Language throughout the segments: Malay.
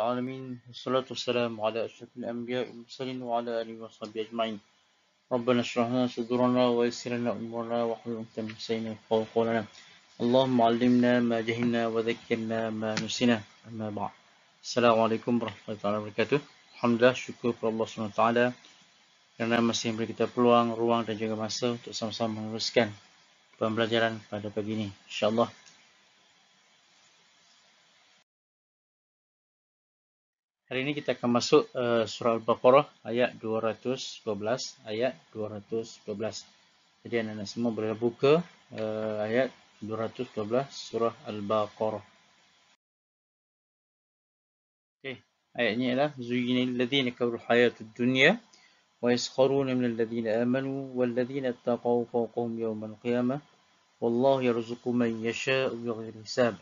العالمين والصلاة والسلام على أشرف الأنبياء والمرسلين وعلى آله وصحبه أجمعين. ربنا اشرح لنا صدورنا ويسر لنا أمورنا واحلل عقدة من لساننا يفقهوا قولنا. اللهم علمنا ما جهلنا وذكرنا ما نسينا. أما بعد. السلام عليكم warahmatullahi wabarakatuh. Alhamdulillah, syukur kepada Allah SWT kerana masih memberi kita peluang, ruang dan juga masa untuk sama-sama meneruskan pembelajaran pada pagi ini, insyaAllah. Hari ini kita akan masuk surah Al-Baqarah ayat 212, ayat 212. Jadi anak-anak semua boleh buka ayat 212 surah Al-Baqarah. Okey, ayatnya ialah zuyyina lilladzina kafaru hayatud dunya wa yaskharuna minal ladzina amanu wal ladzina ittaqaw fawqahum yawmal qiyamah wallahu yarzuqu man yasha'u bighairi hisab.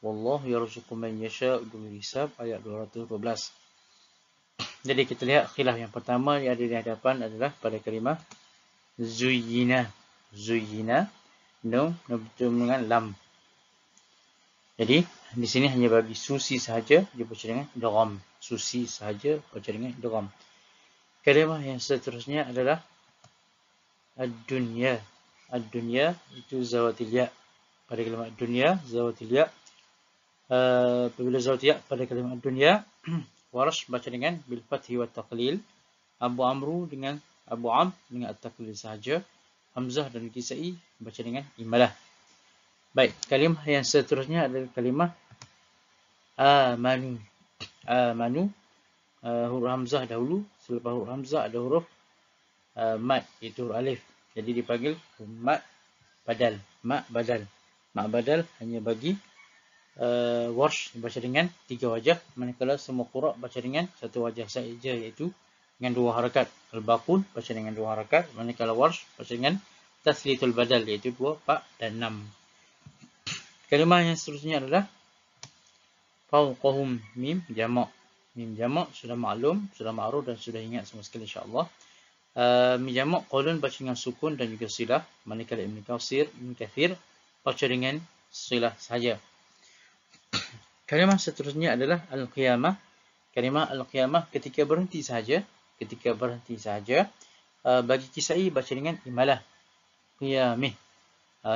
Wallahu yarzuqu man yasha'u bighairi hisab, ayat 212. Jadi kita lihat khilaf yang pertama yang ada di hadapan adalah pada kalimah zuyyina. Zuyyina nun bertemu dengan lam. Jadi di sini hanya bagi susi sahaja dia baca dengan idgham. Susi sahaja baca dengan idgham. Kalimah yang seterusnya adalah ad-dunya. Ad-dunya itu zawatil ya. Pada kalimah ad-dunya zawatil ya. Apabila zawatil ya pada kalimah ad-dunya, Warsh baca dengan bil fathi wa taqlil. Abu Amru dengan Abu Am dengan at-taqlil sahaja. Hamzah dan Kisai baca dengan imalah. Baik, kalimah yang seterusnya adalah kalimah amanu. Amanu, huruf hamzah dahulu, selepas huruf hamzah ada huruf mad, iaitu huruf alif. Jadi dipanggil mad badal. Mad badal. Mad badal hanya bagi Warsh baca dengan 3 wajah, manakala semua qura baca dengan 1 wajah saja, iaitu dengan 2 harakat. Al-Baqun baca dengan 2 harakat, manakala Warsh baca dengan taslithul badal, iaitu 2, 4 dan 6. Kalimah yang seterusnya adalah fawqahum, mim jamak. Mim jamak sudah maklum, sudah ma'ruf dan sudah ingat semua sekali insya-Allah. Mim jamak qaulun baca dengan sukun dan juga silah, manakala Ibn Kathir baca dengan silah saja. Kalimah seterusnya adalah al-qiyamah. Kalimah al-qiyamah ketika berhenti sahaja. Ketika berhenti sahaja. Bagi Kisai baca dengan imalah. Qiyamih.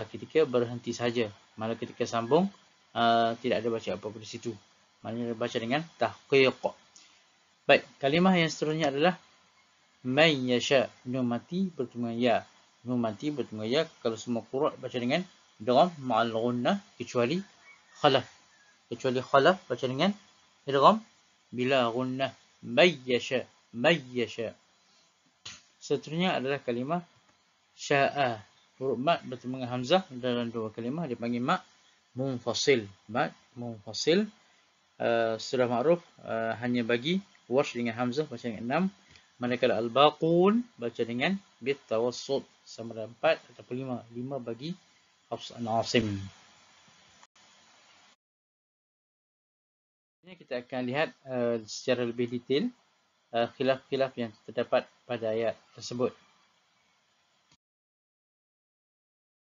Ketika berhenti sahaja. Malah ketika sambung, tidak ada baca apa-apa di situ. Maknanya baca dengan tahqiq. Baik, kalimah yang seterusnya adalah man yasha. Nun mati bertemu ya. Nun mati bertemu ya. Kalau semua qura baca dengan idgham ma'al ghunnah, kecuali khalaf. Kecuali khalaf baca dengan idgham bila ghunnah. Man yasha. Man yasha. Seterusnya adalah kalimah sya'a. Huruf mad bertemu dengan hamzah dalam 2 kalimah dipanggil mad munfasil. Mad munfasil. Sudah ma'ruf, hanya bagi Warsh dengan hamzah baca dengan 6, manakala al-baqun baca dengan bit tawassut, sama ada 4 atau 5. 5 bagi Hafs an Asim. Ini kita akan lihat secara lebih detail khilaf-khilaf yang terdapat pada ayat tersebut.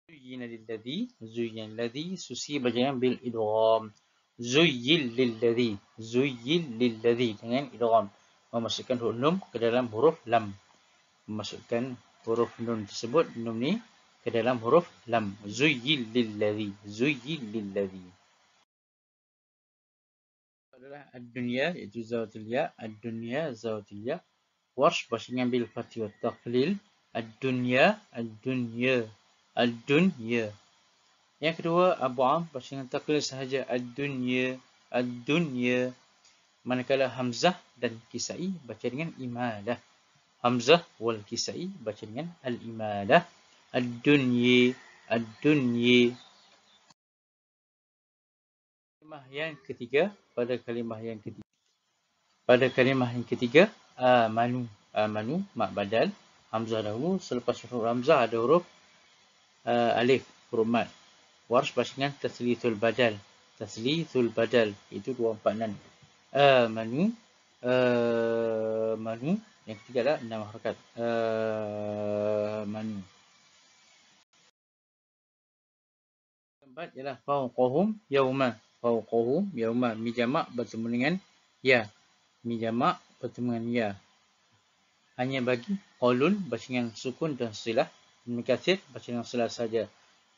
Zuyyina lilladhi, susi baca dengan bil idgham. Zuyyil lilladhi dengan idgham, memasukkan huruf nun ke dalam huruf lam. Memasukkan huruf nun tersebut, nun ni, ke dalam huruf lam. Zuyyil lilladhi. Adalah ad-dunya, iaitu zawatil ya. Ad-dunya zawatil ya. Warsh baca dengan bil fathi wa taqlil. Ad-dunya. Yang kedua, Abu Am baca dengan taqlil sahaja, ad-dunya. Manakala Hamzah dan Kisai baca dengan imadah. Hamzah wal Kisai baca dengan al-imadah. Ad-dunya. Kalimah yang ketiga, pada kalimah yang ketiga, amanu. Mad badal. Hamzah dahulu, selepas huruf hamzah ada huruf alif, huruf mad. Warsh baca dengan taslithul badal. Itu 2, 4, 6. Amanu. Yang ketiga adalah 6 harakat. Amanu. Keempat ialah fawqahum yawma. Mi jamak bertemu dengan ya. Mi jamak bertemu dengan ya. Hanya bagi qaulun baca dengan sukun dan silah. Ibn Katsir baca dengan silah saja.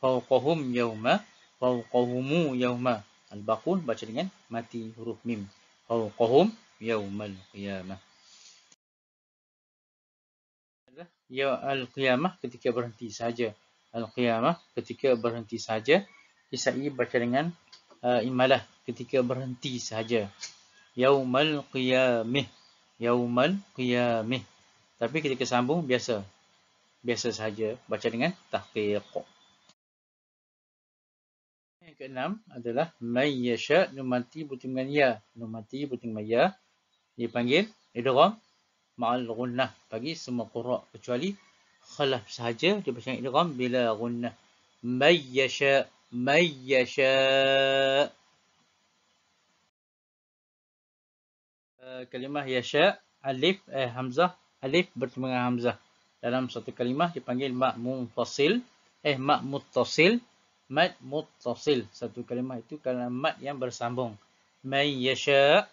Fawqahum yauma, fawqahumu yauma. Al-Baqun baca dengan mati huruf mim. Fawqahum yaumal qiyamah. Ya al-qiyamah ketika berhenti saja. Al-qiyamah ketika berhenti saja. Kisai baca dengan imalah ketika berhenti saja. Yaumal qiyamih. Yaumal qiyamih. Tapi ketika sambung biasa. Biasa saja baca dengan tahqiq. Yang keenam adalah may yasha, nun mati bertemu dengan ya. Nun mati bertemu dengan ya. Dipanggil idgham ma'al gunnah bagi semua qura' kecuali khalaf sahaja dia baca idgham bila gunnah. May yasha, may yasha. Kalimah yasha, alif hamzah, alif bertemu dengan hamzah. Dalam satu kalimah dipanggil ma' munfasil, ma' muttasil, mad muttasil. Satu kalimah itu kalimah mad yang bersambung. May yasha.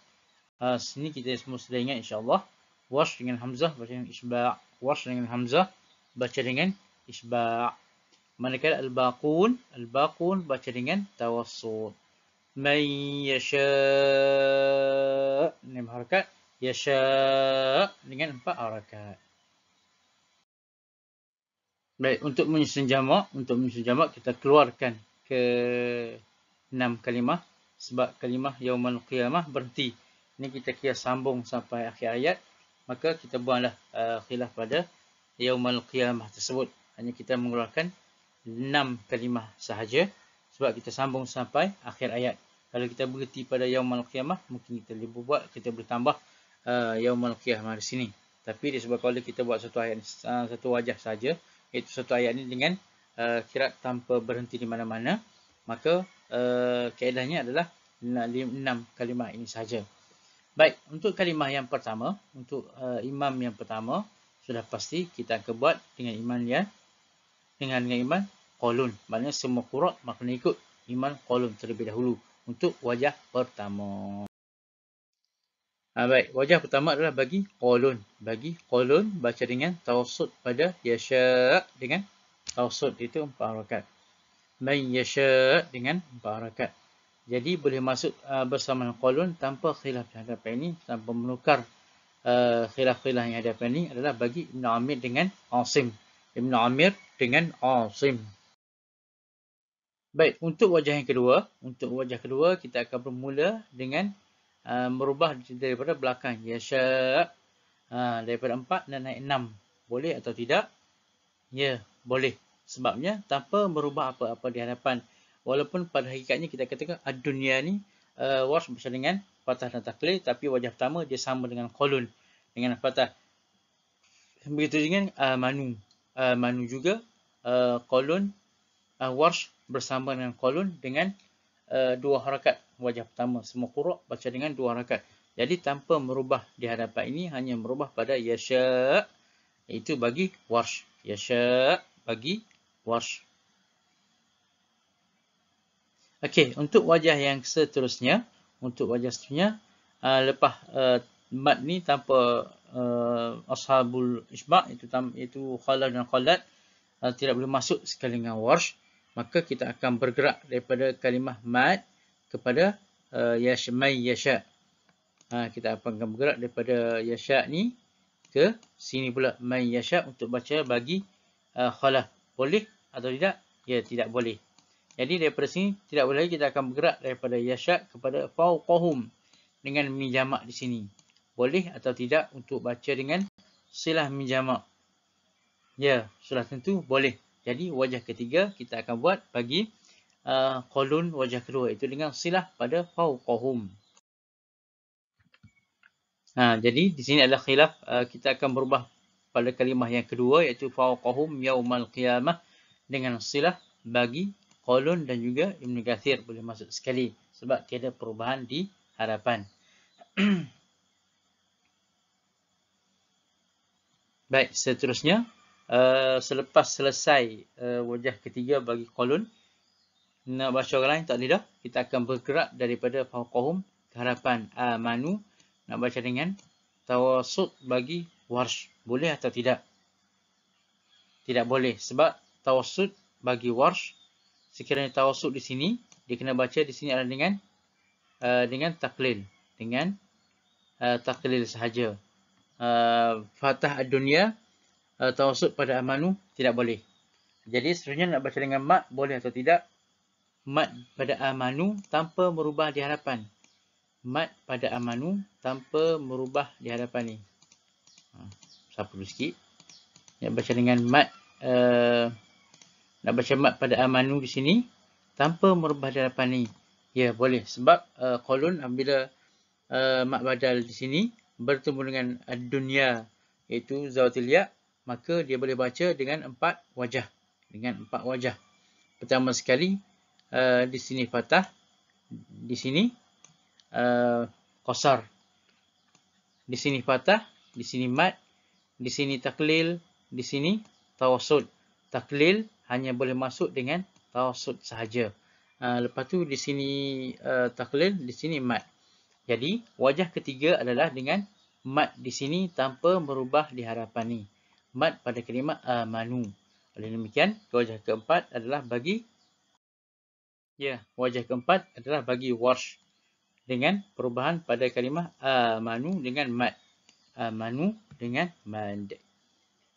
Sini kita semua sudah ingat insya-Allah. Wash dengan hamzah baca dengan isba'. Wash dengan hamzah baca dengan isba'. Manakala al-baqun, al-baqun baca dengan tawassut. Man yasha' dengan harakat, yasha' dengan 4 harakat. Baik, untuk menyusun jamak kita keluarkan ke 6 kalimah sebab kalimah yaumal qiyamah berhenti. Ini kita kira sambung sampai akhir ayat, maka kita buanglah khilaf pada yaumal qiyamah tersebut. Hanya kita mengeluarkan 6 kalimah sahaja sebab kita sambung sampai akhir ayat. Kalau kita berhenti pada yaumal qiyamah, mungkin kita boleh tambah yaumal qiyamah di sini. Tapi disebabkan kalau kita buat satu ayat satu wajah saja, iaitu satu ayat ini dengan kirat tanpa berhenti di mana-mana, maka kaedahnya adalah 6 kalimah ini saja. Baik, untuk kalimah yang pertama, untuk imam yang pertama, sudah pasti kita akan buat dengan iman qaulun. Maknanya semua qura' maka ikut iman qaulun terlebih dahulu untuk wajah pertama. Baik, wajah pertama adalah bagi qaulun. Bagi qaulun baca dengan tawassut pada yasha' dengan tawassut, itu 4 harakat. Man yasha' dengan 4 harakat. Jadi boleh masuk bersama qaulun tanpa khilaf yang hadapan ini, tanpa menukar khilaf-khilaf yang hadapan ini adalah bagi Ibn Amir dengan Asim. Ibn Amir dengan Asim. Baik, untuk wajah yang kedua, kita akan bermula dengan merubah daripada belakang. Yasha' daripada 4 dan naik 6. Boleh atau tidak? Ya, boleh. Sebabnya tanpa merubah apa-apa di hadapan. Walaupun pada hakikatnya kita katakan ad-dunya ni wash bersama dengan fathah dan taklil, tapi wajah pertama dia sama dengan qaulun dengan fathah. Begitu dengan manu. Manu juga qaulun wash bersama dengan qaulun dengan 2 harakat wajah pertama. Semua qura' baca dengan 2 harakat. Jadi tanpa merubah di hadapan ini, hanya merubah pada yasha', itu bagi wash. Yasha' bagi wash. Okey, untuk wajah yang seterusnya, lepas mad ni tanpa ashabul isba' itu khalaf dan khalat tidak boleh masuk sekali dengan warsh, maka kita akan bergerak daripada kalimah mad kepada may yasha'. Kita akan bergerak daripada yasha' ni ke sini pula may yasha' untuk baca bagi khalaf. Boleh atau tidak? Ya, tidak boleh. Jadi daripada sini tidak boleh, kita akan bergerak daripada yasha' kepada fawqahum dengan mi jamak di sini. Boleh atau tidak untuk baca dengan silah mi jamak? Ya, sudah tentu boleh. Jadi wajah ketiga kita akan buat bagi qaulun wajah kedua, itu dengan silah pada fawqahum. Jadi di sini adalah khilaf, kita akan berubah pada kalimah yang kedua iaitu fawqahum yaumal qiyamah dengan silah bagi qaulun dan juga Ibn Katsir boleh masuk sekali sebab tiada perubahan di hadapan. Baik, seterusnya selepas selesai wajah ketiga bagi qaulun, nak baca orang lain tak boleh dah. Kita akan bergerak daripada fawqahum ke hadapan amanu nak baca dengan tawassut bagi Warsh. Boleh atau tidak? Tidak boleh. Sebab tawassut bagi Warsh, sekiranya tawassut di sini, dia kena baca di sini adalah dengan taklil. Dengan taklil sahaja. Fathah ad-dunya, tawassut pada amanu, tidak boleh. Jadi seterusnya nak baca dengan mat, boleh atau tidak? Mat pada amanu tanpa merubah di hadapan. Mat pada amanu tanpa merubah di hadapan ni. Siapa dulu sikit. Nak baca dengan mat, nak baca mat pada amanu di sini tanpa merubah di hadapan ni. Ya, boleh. Sebab kolon apabila mat badal di sini bertemu dengan ad-dunya, iaitu zawatil ya, maka dia boleh baca dengan 4 wajah. Dengan 4 wajah. Pertama sekali, di sini fathah, di sini qasar, di sini fathah, di sini mat, di sini taklil, di sini tawassut. Taklil hanya boleh masuk dengan tawassut sahaja. Lepas tu di sini taklil, di sini mat. Jadi wajah ketiga adalah dengan mat di sini tanpa merubah di hadapan ni. Mat pada kalimah amanu. Oleh demikian, wajah keempat adalah bagi Warsh dengan perubahan pada kalimah amanu dengan mat. Amanu dengan mad.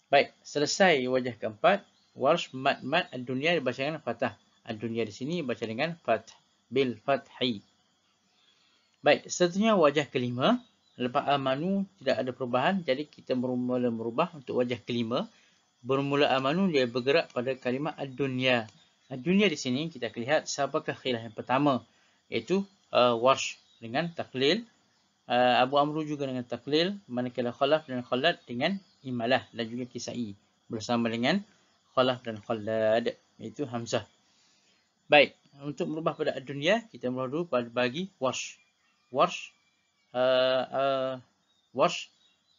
Baik, selesai wajah keempat. Warsh mat ad-dunya dibaca dengan fathah. Ad-dunya di sini baca dengan fath, bil fathi. Baik, seterusnya wajah kelima. Lepas amanu tidak ada perubahan, jadi kita mula merubah untuk wajah kelima. Bermula amanu dia bergerak pada kalimah ad-dunya. Ad-dunya di sini kita akan lihat siapakah khilaf yang pertama, iaitu Warsh dengan taklil, Abu Amru juga dengan taklil, manakala Khalaf dan Khalad dengan imalah, dan juga Kisai bersama dengan Khalaf dan Khalad, iaitu Hamzah. Baik, untuk merubah pada ad-dunya, kita merubah dulu pada bagi Warsh. Warsh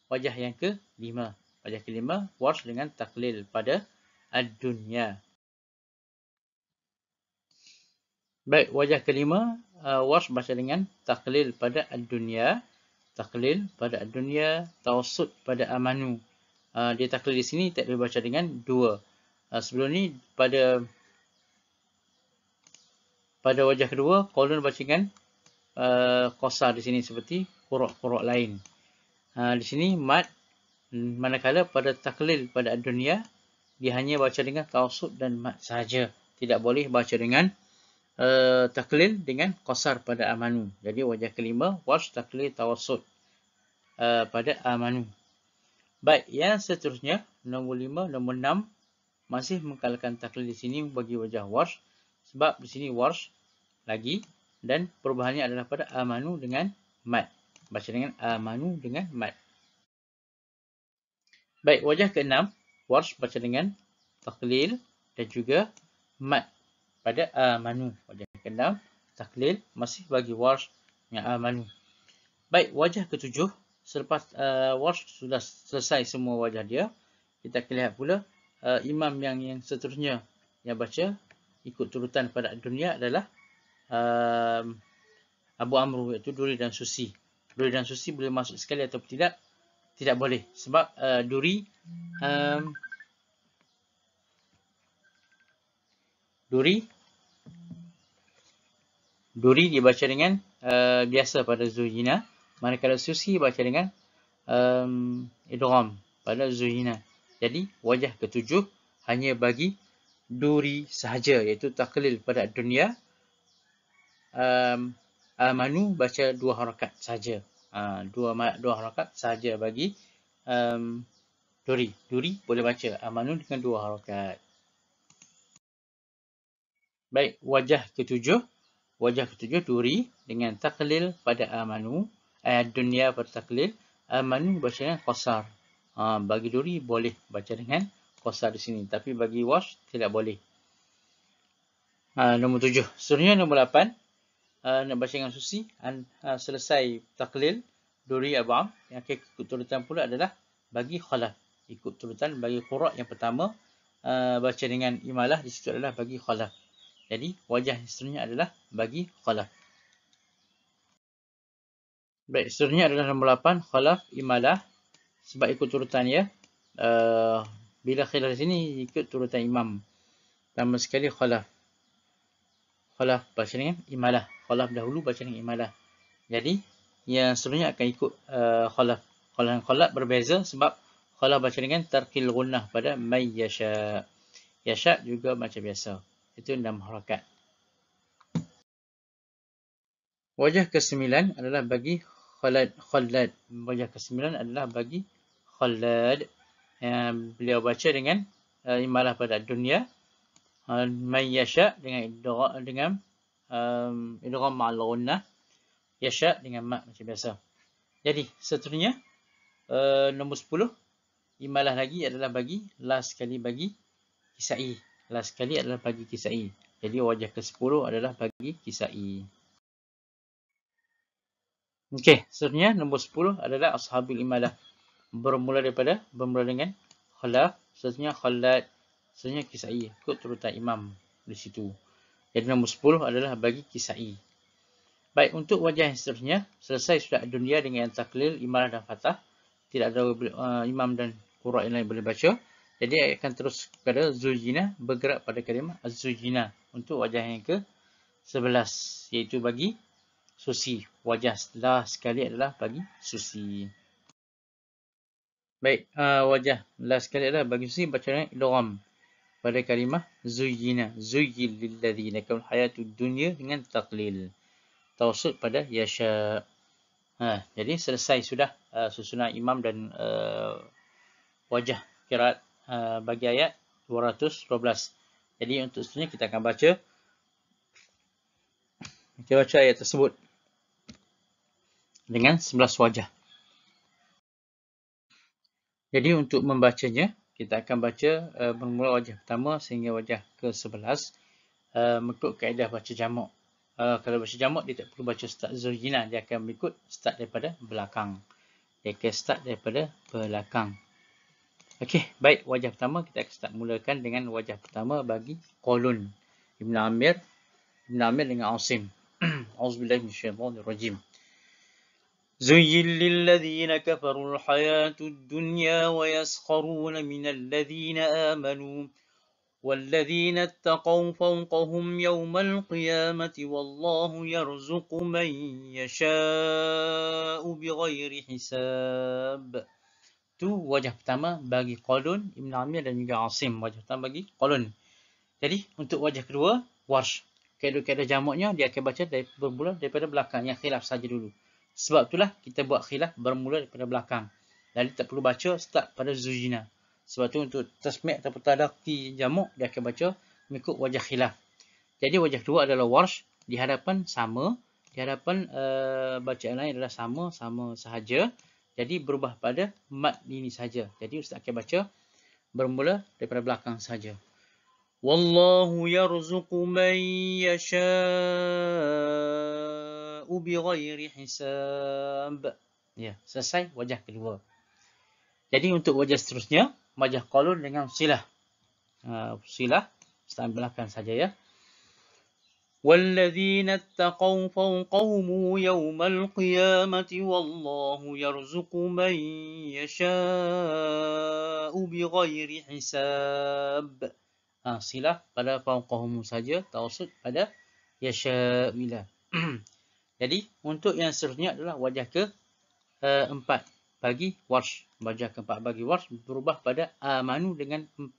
wajah yang kelima. Wajah kelima, Warsh dengan taklil pada ad-dunya. Baik, wajah kelima, Warsh baca dengan taklil pada ad-dunya. Taklil pada ad-dunya, tawassut pada amanu. Dia taklil di sini tak boleh baca dengan 2. Sebelum ni pada wajah kedua, kolon baca dengan qasar di sini seperti qura' lain. Di sini mat, manakala pada taklil pada ad-dunya, dia hanya baca dengan tawassut dan mat sahaja. Tidak boleh baca dengan taklil dengan qasar pada amanu. Jadi wajah kelima, Warsh taklil tawassut pada amanu. Baik, yang seterusnya, nombor 5, nombor 6, masih mengkalahkan taklil di sini bagi wajah Warsh. Sebab di sini Warsh lagi, dan perubahannya adalah pada amanu dengan mat. Baca dengan amanu dengan mat. Baik, wajah ke-6, Warsh baca dengan taklil dan juga mat pada amanu. Wajah ke-6, taklil masih bagi Warsh yang amanu. Baik, wajah ke-7, selepas Warsh sudah selesai semua wajah dia, kita akan lihat pula imam yang seterusnya yang baca ikut turutan pada dunia adalah Abu Amru, iaitu Duri dan Susi. Duri dan Susi boleh masuk sekali atau tidak? Tidak boleh. Sebab Duri dibaca dengan biasa pada Zuyina. Manakala Susi baca dengan idgham pada Zuyina. Jadi wajah ke-7 hanya bagi Duri sahaja, iaitu taklil pada dunia. Amanu baca 2 harakat saja. Dua harakat saja bagi Duri. Duri boleh baca amanu dengan 2 harakat. Baik, wajah ke-7 Duri dengan taklil pada amanu, dunia pada taklil, amanu baca dengan qasar. Bagi Duri boleh baca dengan qasar di sini, tapi bagi Warsh tidak boleh. Nombor 7. Seterusnya nombor 8, nak baca dengan Susi, selesai taklil Duri Abam, yang akan ikut turutan pula adalah bagi Khalaf. Ikut turutan bagi qura' yang pertama, baca dengan imalah di situ adalah bagi Khalaf. Jadi wajah seterusnya adalah bagi Khalaf. Baik, seterusnya adalah nombor 8, khalaf, imalah. Sebab ikut turutan ya. Bila khilaf di sini ikut turutan imam. Pertama sekali khalaf. Khalaf baca dengan imalah. Khalaf dahulu baca dengan imalah. Jadi, yang seterusnya akan ikut khalaf. Khalaf berbeza sebab khalaf baca dengan tarkil gunnah pada may yasha. Yasha juga macam biasa. Itu 6 harakat. Wajah ke-9 adalah bagi Khalad. Wajah ke-9 adalah bagi Khalad. Beliau baca dengan imalah pada dunia. May yasha dengan idgham ma'al gunnah. Yasha dengan mak macam biasa. Jadi, seterusnya nombor 10 imalah lagi adalah bagi last sekali bagi Kisai. Last sekali adalah bagi Kisai. Jadi, wajah ke-10 adalah bagi Kisai. Okey, seterusnya nombor 10 adalah ashabul imalah. Bermula dengan khalaf, seterusnya Khalad, seterusnya Kisai. Ikut turutan imam di situ. Jadi nombor 10 adalah bagi Kisai. Baik, untuk wajah yang seterusnya, selesai sudah dunia dengan yang taklil, imalah dan fatah. Tidak ada imam dan qura' yang lain boleh baca. Jadi akan terus kepada Zujina, bergerak pada kalimah Az-Zujina untuk wajah yang ke-11, iaitu bagi Susi. Wajah setelah sekali adalah bagi Susi. Baik, wajah last sekali adalah bagi Susi baca dengan idgham pada kalimah Zuyyina. Zuyyil lilladzina kafaru hayatud dunya dengan taklil. Tawassut pada yasha. Jadi selesai sudah susunan imam dan wajah qiraat bagi ayat 212. Jadi untuk seterusnya kita akan baca ayat tersebut dengan 11 wajah. Jadi untuk membacanya, kita akan baca bermula wajah pertama sehingga wajah ke-11 mengikut kaedah baca jamak. Kalau baca jamak, dia tak perlu baca start Zujina. Dia akan mengikut start daripada belakang. Okey, baik. Wajah pertama, kita akan start mulakan dengan wajah pertama bagi Qalun. Ibn Amir dengan Asim. Auzubillahi minasyaitonirrajim. زين للذين كفروا الحياة الدنيا ويسخرون من الذين آمنوا والذين اتقوا فوقهم يوم القيامة والله يرزق من يشاء بغير حساب. Itu wajah pertama bagi Qalun, Ibn Amir dan juga Asim. Wajah pertama bagi Qalun. Jadi untuk wajah kedua, Warsh. Kaedah jamaknya dia akan baca bermula daripada belakang, yang khilaf saja dulu. Sebab itulah kita buat khilaf bermula daripada belakang. Jadi tak perlu baca start pada Zujina. Sebab tu untuk tasmi' atau tadaqi jamak, dia akan baca mengikut wajah khilaf. Jadi wajah kedua adalah Warsh. Di hadapan sama. Di hadapan bacaan lain adalah sama sahaja. Jadi berubah pada mat ini sahaja. Jadi Ustaz akan baca bermula daripada belakang sahaja. Wallahu yarzuqu man yasha'u bighairi hisab. Ya, selesai wajah kedua. Jadi untuk wajah seterusnya, wajah Qalun dengan silah. Silah, Ustaz belakang saja ya. وَالَّذِينَ اتَّقَوْا فَوْقَهُمْ يَوْمَ الْقِيَامَةِ وَاللَّهُ يَرْزُقُ مَن يَشَاءُ بِغَيْرِ حِسَابٍ. Silah pada fauqahum saja, tawassut pada yasha'ila. Jadi untuk yang seterusnya adalah wajah ke-4 bagi Warsh. Wajah ke-4 bagi Warsh berubah pada amanu dengan 4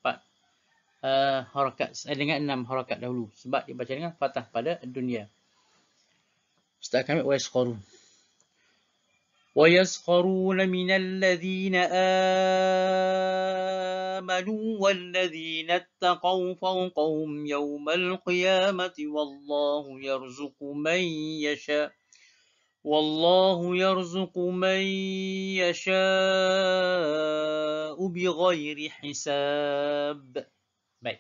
harakat, dengan 6 harakat dahulu sebab dibaca dengan fathah pada dunia. Ustaz kami wayaskharun. وَيَسْخَرُونَ مِنَ الَّذِينَ آمَنُوا وَالَّذِينَ اتَّقَوْا فَوْقَهُمْ يَوْمَ الْقِيَامَةِ وَاللَّهُ يَرْزُقُ مَن يَشَاءُ بِغَيْرِ حِسَابٍ. Baik.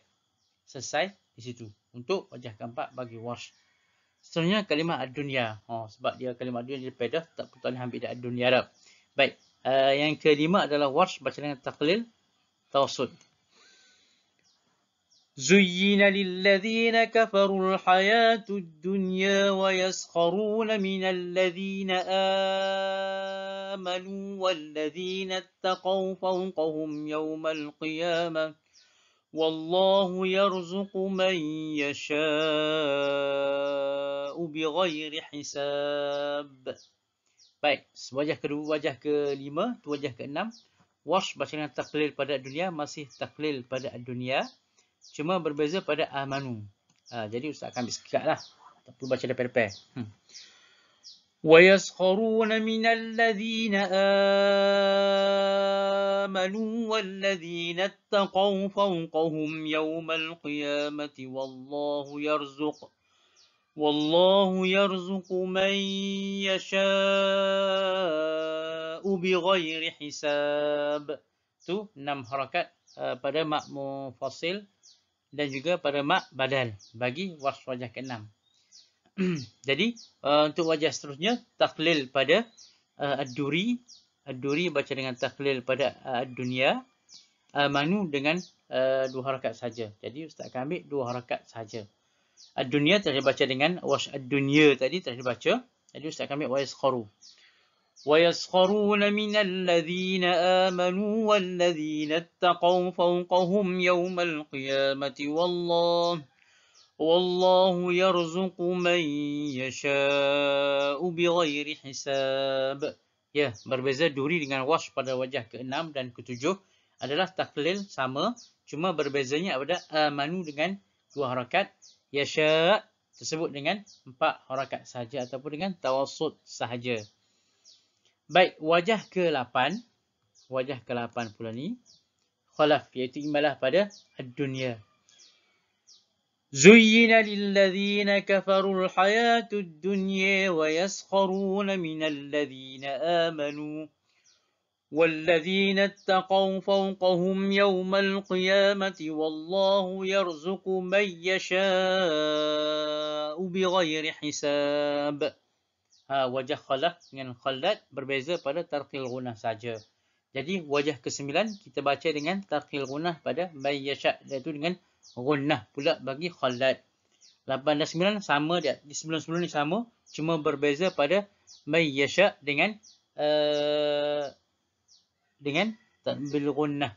Selesai di situ untuk wajah keempat bagi Warsh. Seterusnya kalimah ad-dunya. Sebab dia kalimah ad-dunya dia pedah, tak perlu ambil dah ad-dunya Arab. Baik. Yang kelima adalah Warsh baca dengan taqlil tawassut. زين للذين كفروا الحياة الدنيا ويسخرون من الذين آمنوا والذين اتقوا فوقهم يوم القيامة والله يرزق من يشاء بغير حساب. Baik, wajah kedua, wajah kelima, wajah keenam. Wash baca dengan taklil pada dunia, masih taklil pada dunia. Cuma berbeza pada amanu. Jadi Ustaz akan ambil sekat lah. Tak perlu baca depan-depan. وَيَسْخَرُونَ مِنَ الَّذِينَ آمَنُوا وَالَّذِينَ اتَّقَوْا فَوْقَهُمْ يَوْمَ الْقِيَامَةِ وَاللَّهُ يَرْزُقُ مَن يَشَاءُ بِغَيْرِ حِسَابٍ. Itu 6 harakat pada mak mufasil dan juga pada mak badal bagi wajah ke-6. Jadi untuk wajah seterusnya taklil pada ad-duri. Ad-duri baca dengan taklil pada ad-dunya. Amanu dengan 2 harakat saja. Jadi Ustaz akan ambil 2 harakat saja. Ad-dunya tadi baca dengan wash ad-dunya tadi tadi baca. Jadi Ustaz akan ambil wa yaskharu. وَيَسْخَرُونَ مِنَ الَّذِينَ آمَنُوا وَالَّذِينَ اتَّقَوْا فَوْقَهُمْ يَوْمَ الْقِيَامَةِ وَاللَّهُ يَرْزُقُ مَن يَشَاءُ بِغَيْرِ حِسَابٍ. Ya, berbeza duri dengan wash pada wajah ke-6 dan ke-7 adalah taklil sama, cuma berbezanya pada amanu dengan 2 harakat, yasha tersebut dengan 4 harakat sahaja ataupun dengan tawassut sahaja. Baik, wajah ke-8. Wajah ke-8 pula ni khalaf, iaitu imalah pada ad-dunya. Zuyyina lilladzina kafarul hayatud dunya wa yaskharuna minal ladzina amanu والذين اتقوا فوقهم يوم القيامة والله يرزق من يشاء بغير حساب. Wajah khalaf dengan khalad berbeza pada tarqil gunnah saja. Jadi wajah ke-9 kita baca dengan tarqil gunnah pada may yasha, iaitu dengan gunnah pula bagi khalad. 8 dan 9 sama dia, di sebelum-sebelum ni sama, cuma berbeza pada may yasha dengan bil gunnah.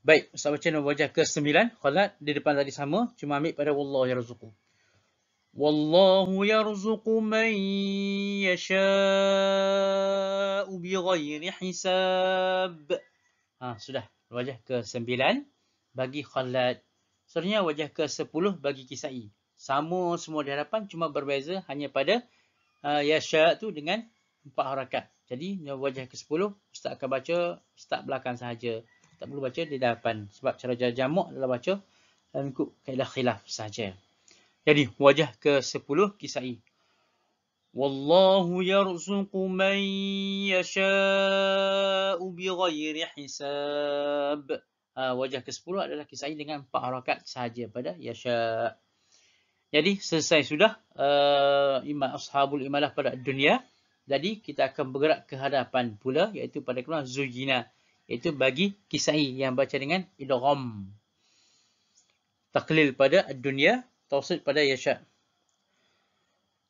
Baik, Ustaz baca wajah ke-9 khalad di depan tadi sama, cuma ambil pada wallahu yarzuqu. وَاللَّهُ يَرْزُقُ مَن يَشَاءُ بِغَيْرِ حِسَابٍ. Sudah. Wajah ke-9 bagi khalad. Seterusnya wajah ke-10 bagi kisai. Sama semua di hadapan, cuma berbeza hanya pada yasha tu dengan 4 harakat. Jadi wajah ke-10 Ustaz akan baca start belakang sahaja. Tak perlu baca di depan. Sebab cara jamak adalah baca ikut kaedah khilaf sahaja. Jadi wajah ke-10 kisai. Wallahu yarzuqu man yasha'u bighairi hisab. Wajah ke-10 adalah kisai dengan 4 harakat sahaja pada yasha'. Jadi selesai sudah ashabul imalah pada dunia. Jadi kita akan bergerak ke hadapan pula, iaitu pada kalimah zuyyina, iaitu bagi kisai yang baca dengan idgham. Taklil pada dunia, tawassul pada yasha'.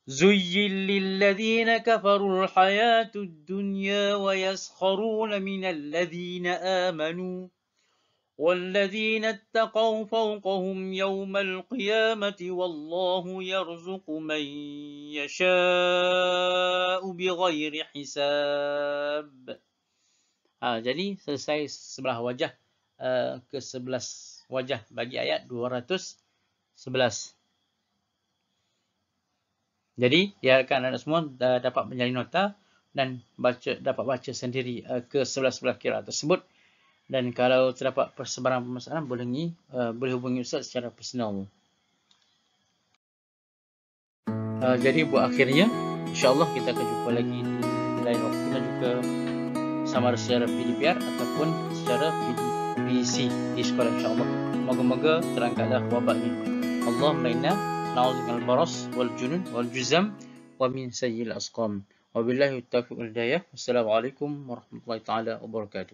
زُيِّن لِلَّذِينَ كَفَرُوا الْحَيَاةُ الدُّنْيَا وَيَسْخَرُونَ مِنَ الَّذِينَ آمَنُوا وَالَّذِينَ اتَّقَوْا فَوْقَهُمْ يَوْمَ الْقِيَامَةِ وَاللَّهُ يَرْزُقُ مَن يَشَاءُ بِغَيْرِ حِسَابٍ. Jadi selesai sebelah wajah ke-11 wajah bagi ayat 211. Jadi, diharapkan anda semua dapat menjalin nota dan dapat baca sendiri ke-11 qiraat tersebut. Dan kalau terdapat persebaran permasalahan, boleh hubungi Ustaz secara personal. Jadi, buat akhirnya, insyaAllah kita akan jumpa lagi di lain waktu dan juga sama ada secara PDPR ataupun secara PDPC di sekolah insyaAllah. Moga-moga terangkatlah wabak ini. Allahumma inna na'udzu minal baras wal junun wal juzam wa min sayyi'il asqam. Wabillahi taufiq wal hidayah. Wassalamualaikum warahmatullahi taala wabarakatuh.